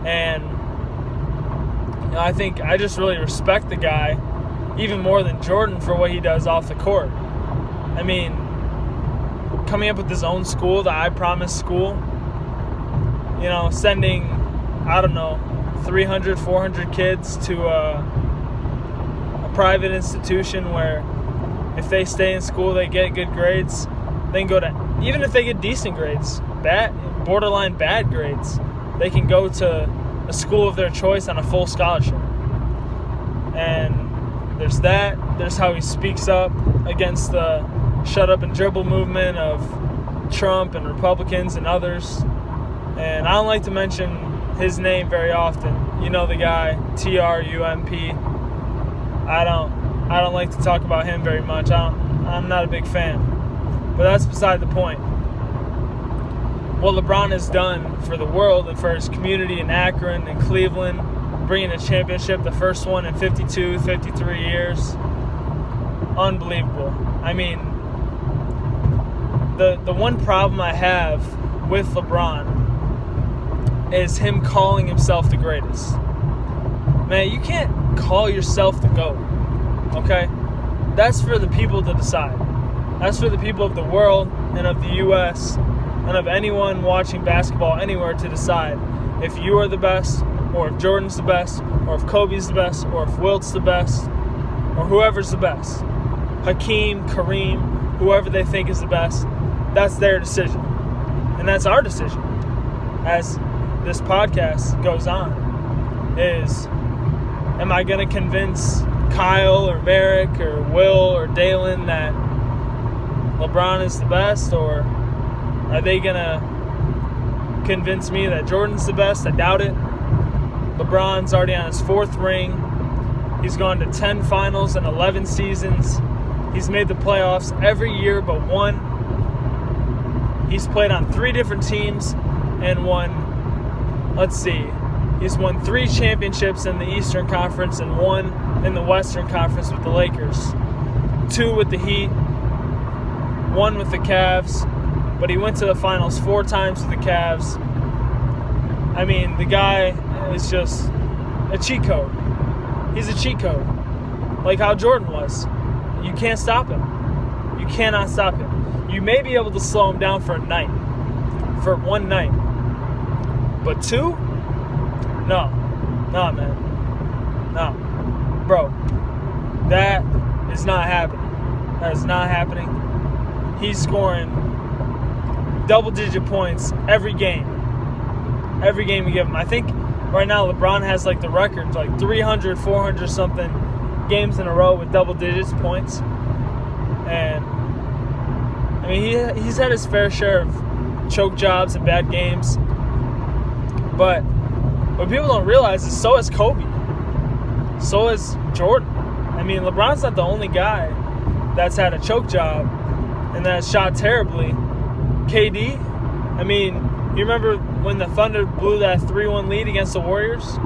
And I think I just really respect the guy even more than Jordan for what he does off the court. I mean, coming up with his own school, the I Promise school, sending, 300, 400 kids to a private institution where if they stay in school, they get good grades. They can go to, even if they get decent grades, borderline bad grades, they can go to a school of their choice on a full scholarship. And there's that. There's how he speaks up against the shut up and dribble movement of Trump and Republicans and others. And I don't like to mention his name very often. You know the guy, Trump. I don't like to talk about him very much. I'm not a big fan. But that's beside the point. What LeBron has done for the world and for his community in Akron and Cleveland, bringing a championship, the first one in 52, 53 years, unbelievable. I mean, the one problem I have with LeBron is him calling himself the greatest. Man, you can't call yourself the GOAT, okay? That's for the people to decide. That's for the people of the world and of the U.S. and of anyone watching basketball anywhere to decide if you are the best, or if Jordan's the best, or if Kobe's the best, or if Wilt's the best, or whoever's the best. Hakeem, Kareem, whoever they think is the best, that's their decision. And that's our decision as this podcast goes on, is am I going to convince Kyle or Merrick or Will or Dalen that LeBron is the best, or are they going to convince me that Jordan's the best? I doubt it. LeBron's already on his 4th ring. He's gone to 10 finals in 11 seasons. He's made the playoffs every year but one. He's played on 3 different teams and won, he's won 3 championships in the Eastern Conference and 1 in the Western Conference with the Lakers. 2 with the Heat, 1 with the Cavs, but he went to the finals 4 times with the Cavs. I mean, the guy is just a cheat code. He's a cheat code, like how Jordan was. You can't stop him. You cannot stop him. You may be able to slow him down for a night, for one night, but 2? No, man, no, bro. That is not happening. That is not happening. He's scoring double-digit points every game. Every game you give him. I think right now LeBron has the record, 300, 400 something games in a row with double digits points. And I mean, he's had his fair share of choke jobs and bad games. But what people don't realize is so has Kobe. So has Jordan. I mean, LeBron's not the only guy that's had a choke job and that's shot terribly. KD, I mean, you remember when the Thunder blew that 3-1 lead against the Warriors?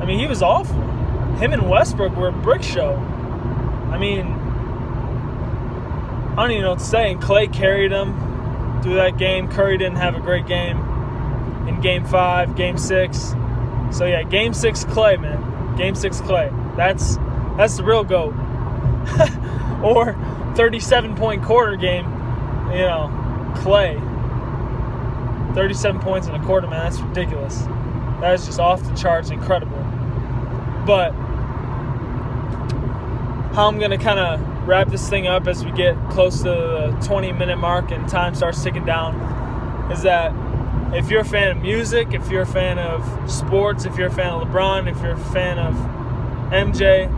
I mean, he was awful. Him and Westbrook were a brick show. I mean, I don't even know what to say. And Clay carried him through that game. Curry didn't have a great game in Game 5, Game 6. So, yeah, Game 6 Clay, man. Game 6 Clay. That's the real GOAT. Or 37-point quarter game, Clay. 37 points in a quarter, man. That's ridiculous. That is just off the charts, incredible. But how I'm going to kind of wrap this thing up as we get close to the 20-minute mark and time starts ticking down is that if you're a fan of music, if you're a fan of sports, if you're a fan of LeBron, if you're a fan of MJ,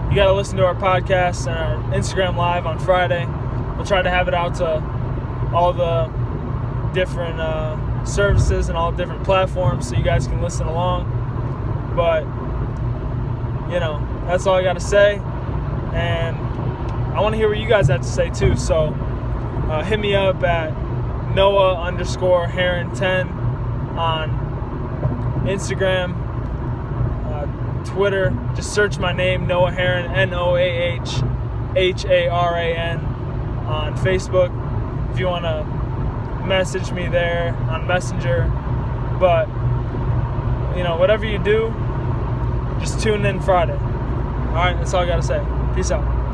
you got to listen to our podcast and our Instagram Live on Friday. We'll try to have it out to all the different services and all different platforms so you guys can listen along. But, that's all I got to say. And I want to hear what you guys have to say too. So hit me up at Noah_Heron10 on Instagram, Twitter. Just search my name, Noah Heron, NOAHHARAN on Facebook if you want to message me there on Messenger. But whatever you do, just tune in Friday. All right, that's all I got to say. Peace out.